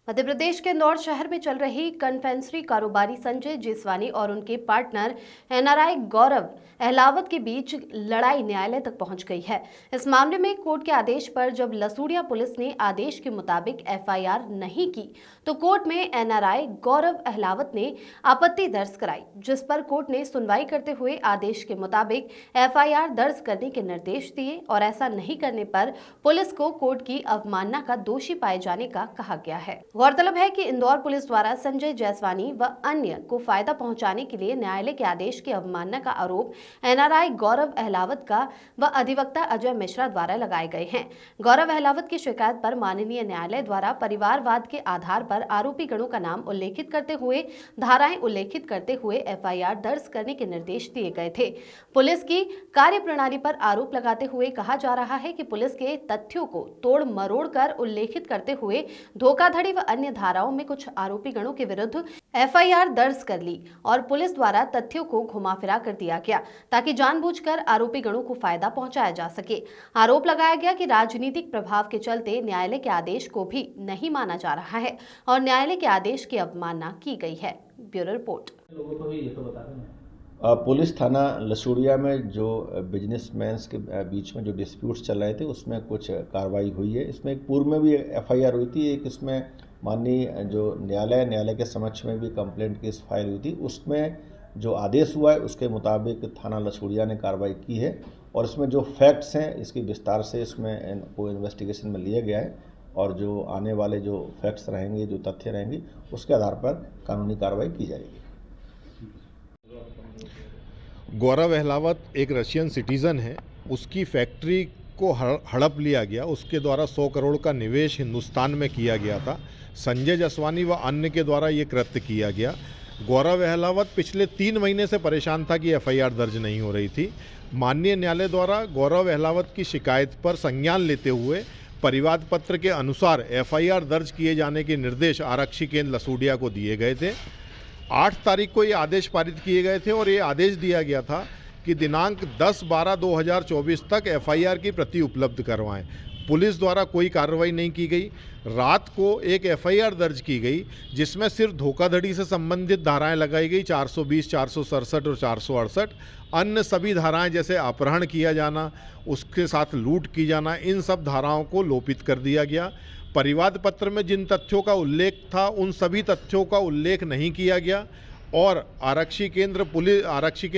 मध्य प्रदेश के इंदौर शहर में चल रही कन्फेक्शनरी कारोबारी संजय जेसवानी और उनके पार्टनर एनआरआई गौरव अहलावत के बीच लड़ाई न्यायालय तक पहुंच गई है। इस मामले में कोर्ट के आदेश पर जब लसूड़िया पुलिस ने आदेश के मुताबिक एफआईआर नहीं की तो कोर्ट में एनआरआई गौरव अहलावत ने आपत्ति दर्ज कराई, जिस पर कोर्ट ने सुनवाई करते हुए आदेश के मुताबिक एफआईआर दर्ज करने के निर्देश दिए और ऐसा नहीं करने पर पुलिस को कोर्ट की अवमानना का दोषी पाए जाने का कहा गया है। गौरतलब है कि इंदौर पुलिस द्वारा संजय जेसवानी व अन्य को फायदा पहुंचाने के लिए न्यायालय के आदेश की अवमानना का आरोप एनआरआई गौरव अहलावत का व अधिवक्ता अजय मिश्रा द्वारा लगाए गए हैं। गौरव अहलावत की शिकायत पर माननीय न्यायालय द्वारा परिवारवाद के आधार पर आरोपी गणों का नाम उल्लेखित करते हुए धाराएं उल्लेखित करते हुए एफआईआर दर्ज करने के निर्देश दिए गए थे। पुलिस की कार्यप्रणाली पर आरोप लगाते हुए कहा जा रहा है कि पुलिस के तथ्यों को तोड़ मरोड़ कर उल्लेखित करते हुए धोखाधड़ी व अन्य धाराओं में कुछ आरोपी गणों के विरुद्ध एफआईआर दर्ज कर ली और पुलिस द्वारा तथ्यों को घुमा-फिरा कर दिया गया ताकि जानबूझकर आरोपी गणों को फायदा पहुंचाया जा सके। आरोप लगाया गया कि राजनीतिक प्रभाव के चलते न्यायालय के आदेश को भी नहीं माना जा रहा है और न्यायालय के आदेश की अवमानना की गई है। Bureau report. पुलिस थाना लसूड़िया में जो बिजनेसमैन के बीच में जो डिस्प्यूट्स चल रहे थे उसमें कुछ कार्रवाई हुई है। इसमें एक पूर्व में भी एफआईआर हुई थी, एक इसमें माननीय जो न्यायालय के समक्ष में भी कंप्लेंट केस फाइल हुई थी। उसमें जो आदेश हुआ है उसके मुताबिक थाना लसूड़िया ने कार्रवाई की है और इसमें जो फैक्ट्स हैं इसकी विस्तार से इसमें को इन्वेस्टिगेशन में लिया गया है और जो आने वाले जो फैक्ट्स रहेंगे, जो तथ्य रहेंगे, उसके आधार पर कानूनी कार्रवाई की जाएगी। गौरव अहलावत एक रशियन सिटीज़न है। उसकी फैक्ट्री को हड़प लिया गया। उसके द्वारा 100 करोड़ का निवेश हिंदुस्तान में किया गया था। संजय जेसवानी व अन्य के द्वारा ये कृत्य किया गया। गौरव अहलावत पिछले 3 महीने से परेशान था कि एफआईआर दर्ज नहीं हो रही थी। माननीय न्यायालय द्वारा गौरव अहलावत की शिकायत पर संज्ञान लेते हुए परिवाद पत्र के अनुसार एफआईआर दर्ज किए जाने के निर्देश आरक्षी केंद्र लसूड़िया को दिए गए थे। 8 तारीख को ये आदेश पारित किए गए थे और ये आदेश दिया गया था कि दिनांक 10/12/2024 तक एफआईआर की प्रति उपलब्ध करवाएं। पुलिस द्वारा कोई कार्रवाई नहीं की गई। रात को एक एफआईआर दर्ज की गई जिसमें सिर्फ धोखाधड़ी से संबंधित धाराएं लगाई गई 420, 467 और 468। अन्य सभी धाराएं जैसे अपहरण किया जाना, उसके साथ लूट की जाना, इन सब धाराओं को लोपित कर दिया गया। परिवाद पत्र में जिन तथ्यों का उल्लेख था उन सभी तथ्यों का उल्लेख नहीं किया गया और आरक्षी केंद्र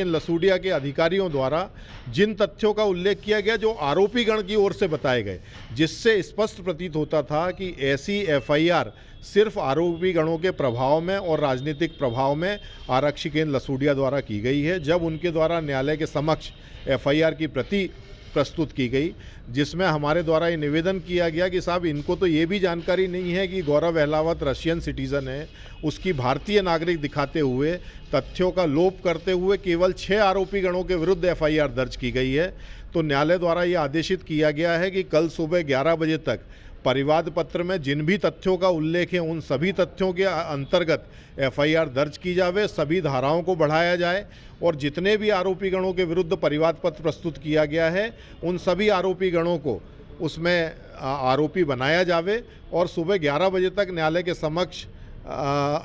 लसूड़िया के अधिकारियों द्वारा जिन तथ्यों का उल्लेख किया गया जो आरोपी गण की ओर से बताए गए, जिससे स्पष्ट प्रतीत होता था कि ऐसी एफआईआर सिर्फ आरोपी गणों के प्रभाव में और राजनीतिक प्रभाव में आरक्षी केंद्र लसूड़िया द्वारा की गई है। जब उनके द्वारा न्यायालय के समक्ष एफआईआर की प्रति प्रस्तुत की गई, जिसमें हमारे द्वारा ये निवेदन किया गया कि साहब इनको तो ये भी जानकारी नहीं है कि गौरव अहलावत रशियन सिटीज़न है, उसकी भारतीय नागरिक दिखाते हुए तथ्यों का लोप करते हुए केवल 6 आरोपी गणों के विरुद्ध एफआईआर दर्ज की गई है। तो न्यायालय द्वारा ये आदेशित किया गया है कि कल सुबह 11 बजे तक परिवाद पत्र में जिन भी तथ्यों का उल्लेख है उन सभी तथ्यों के अंतर्गत एफआईआर दर्ज की जावे, सभी धाराओं को बढ़ाया जाए और जितने भी आरोपी गणों के विरुद्ध परिवाद पत्र प्रस्तुत किया गया है उन सभी आरोपी गणों को उसमें आरोपी बनाया जावे और सुबह 11 बजे तक न्यायालय के समक्ष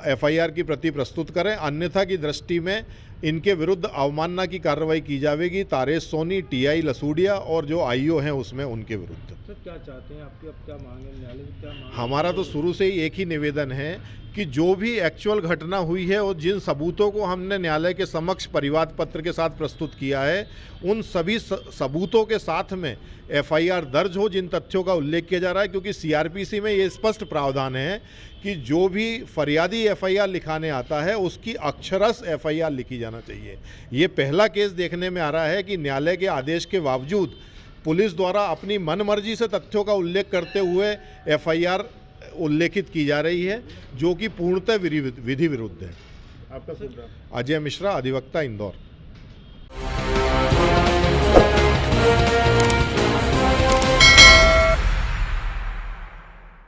एफआईआर की प्रति प्रस्तुत करें। अन्यथा की दृष्टि में इनके विरुद्ध अवमानना की कार्रवाई की जाएगी। तारेश सोनी, टीआई लसूड़िया और जो आईओ हैं उसमें उनके विरुद्ध। सर क्या चाहते हैं आपकी, अब क्या मांग है न्यायालय से, क्या मांग? हमारा तो शुरू से ही एक ही निवेदन है कि जो भी एक्चुअल घटना हुई है और जिन सबूतों को हमने न्यायालय के समक्ष परिवाद पत्र के साथ प्रस्तुत किया है उन सभी सबूतों के साथ में एफआईआर दर्ज हो जिन तथ्यों का उल्लेख किया जा रहा है, क्योंकि सीआरपीसी में ये स्पष्ट प्रावधान है कि जो भी फरियादी एफआईआर लिखाने आता है उसकी अक्षरश एफआईआर लिखी जाना चाहिए। ये पहला केस देखने में आ रहा है कि न्यायालय के आदेश के बावजूद पुलिस द्वारा अपनी मनमर्जी से तथ्यों का उल्लेख करते हुए एफआईआर उल्लेखित की जा रही है, जो कि पूर्णतः विधि विरुद्ध है। आपका अजय मिश्रा, अधिवक्ता, इंदौर।